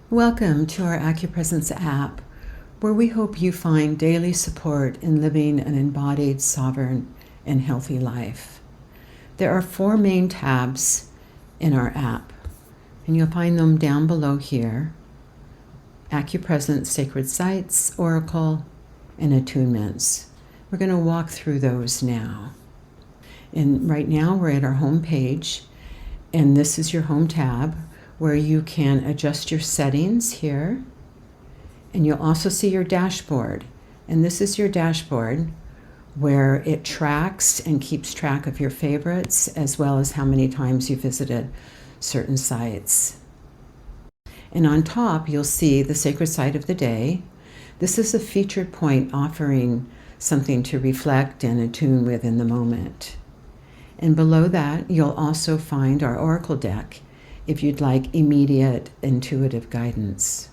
Welcome to our AcuPresence app, where we hope you find daily support in living an embodied, sovereign, and healthy life. There are 4 main tabs in our app, and you'll find them down below here: AcuPresence, Sacred Sites, Oracle, and Attunements. We're going to walk through those now. And right now we're at our home page, and this is your home tab, where you can adjust your settings here. And you'll also see your dashboard. And this is your dashboard where it tracks and keeps track of your favorites, as well as how many times you visited certain sites. And on top, you'll see the sacred site of the day. This is a featured point offering something to reflect and attune with in the moment. And below that, you'll also find our Oracle deck if you'd like immediate intuitive guidance.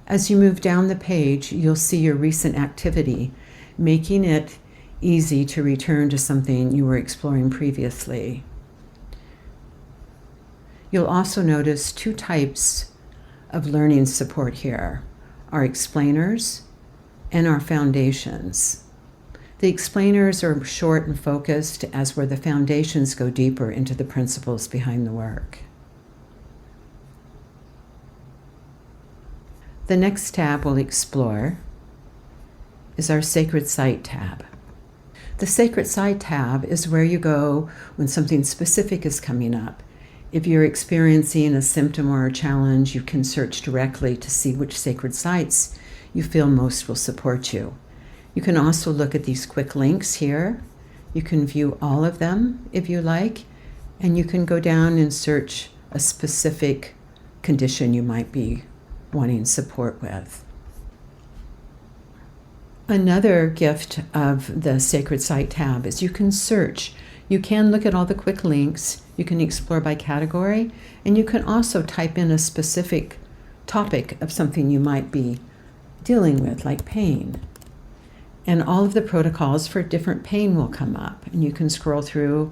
As you move down the page, you'll see your recent activity, making it easy to return to something you were exploring previously. You'll also notice 2 types of learning support here: our explainers and our foundations. The explainers are short and focused, as where the foundations go deeper into the principles behind the work. The next tab we'll explore is our Sacred Site tab. The Sacred Site tab is where you go when something specific is coming up. If you're experiencing a symptom or a challenge, you can search directly to see which sacred sites you feel most will support you. You can also look at these quick links here. You can view all of them if you like, and you can go down and search a specific condition you might be wanting support with. Another gift of the Sacred Site tab is you can search. You can look at all the quick links, you can explore by category, and you can also type in a specific topic of something you might be dealing with, like pain. And all of the protocols for different pain will come up, and you can scroll through.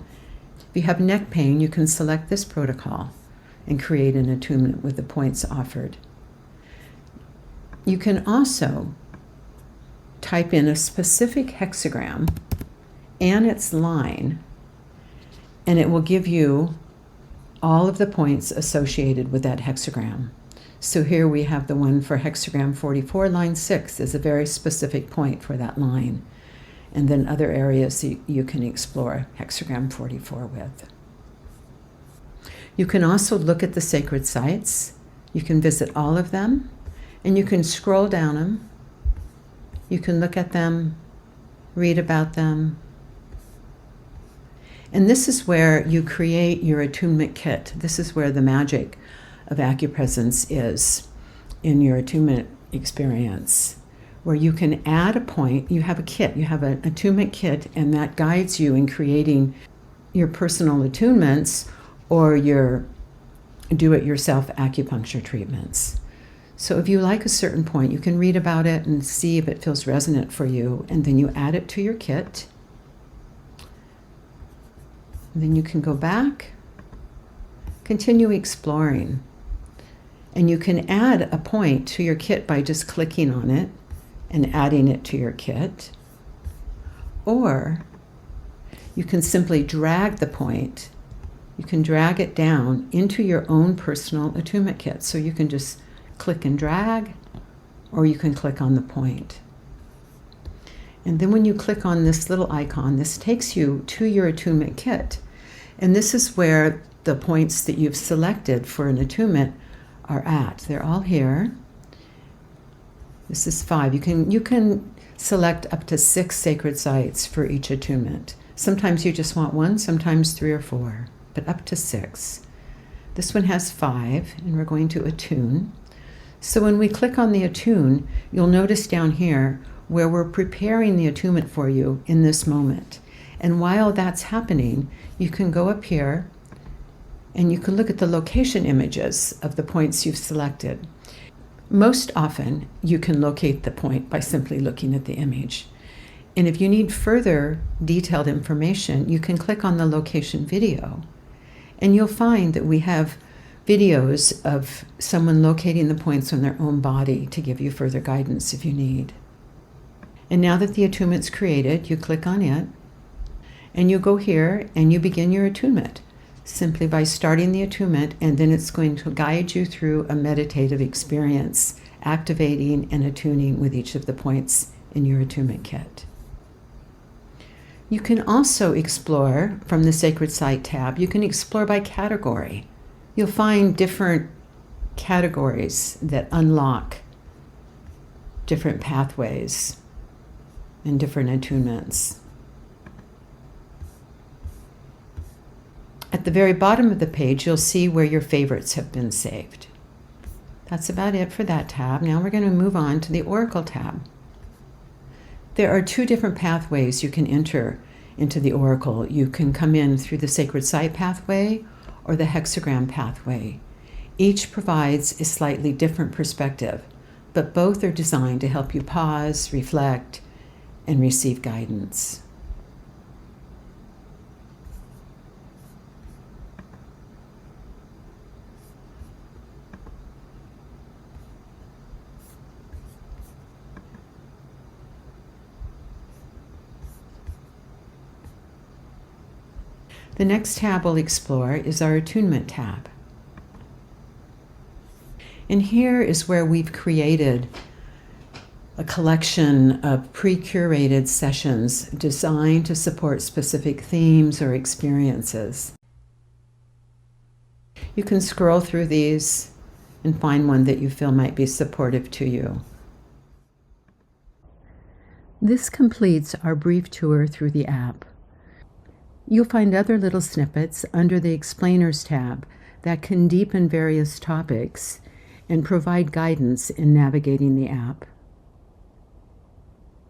If you have neck pain, you can select this protocol and create an attunement with the points offered. You can also type in a specific hexagram and its line, and it will give you all of the points associated with that hexagram. So here we have the one for hexagram 44, line 6 is a very specific point for that line. And then other areas you can explore hexagram 44 with. You can also look at the sacred sites. You can visit all of them, and you can scroll down them. You can look at them, read about them. And this is where you create your attunement kit. This is where the magic of AcuPresence is in your attunement experience, where you can add a point. You have a kit, you have an attunement kit, and that guides you in creating your personal attunements or your do-it-yourself acupuncture treatments. So if you like a certain point, you can read about it and see if it feels resonant for you, and then you add it to your kit. And then you can go back, continue exploring. And you can add a point to your kit by just clicking on it and adding it to your kit. Or you can simply drag the point. You can drag it down into your own personal attunement kit. So you can just click and drag, or you can click on the point. And then when you click on this little icon, this takes you to your attunement kit. And this is where the points that you've selected for an attunement are at. They're all here. This is 5. You can select up to 6 sacred sites for each attunement. Sometimes you just want 1, sometimes 3 or 4, but up to 6. This one has 5, and we're going to attune. So when we click on the attune, you'll notice down here where we're preparing the attunement for you in this moment. And while that's happening, you can go up here and you can look at the location images of the points you've selected. Most often, you can locate the point by simply looking at the image. And if you need further detailed information, you can click on the location video. And you'll find that we have videos of someone locating the points on their own body to give you further guidance if you need. And now that the attunement's created, you click on it, and you go here and you begin your attunement simply by starting the attunement, and then it's going to guide you through a meditative experience, activating and attuning with each of the points in your attunement kit. You can also explore from the Sacred Site tab. You can explore by category. You'll find different categories that unlock different pathways and different attunements. At the very bottom of the page, you'll see where your favorites have been saved. That's about it for that tab. Now we're going to move on to the Oracle tab. There are two different pathways you can enter into the Oracle. You can come in through the Sacred Site pathway or the hexagram pathway. Each provides a slightly different perspective, but both are designed to help you pause, reflect, and receive guidance. The next tab we'll explore is our Attunement tab. And here is where we've created a collection of pre-curated sessions designed to support specific themes or experiences. You can scroll through these and find one that you feel might be supportive to you. This completes our brief tour through the app. You'll find other little snippets under the Explainers tab that can deepen various topics and provide guidance in navigating the app.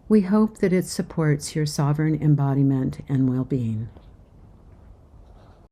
We hope that it supports your sovereign embodiment and well-being.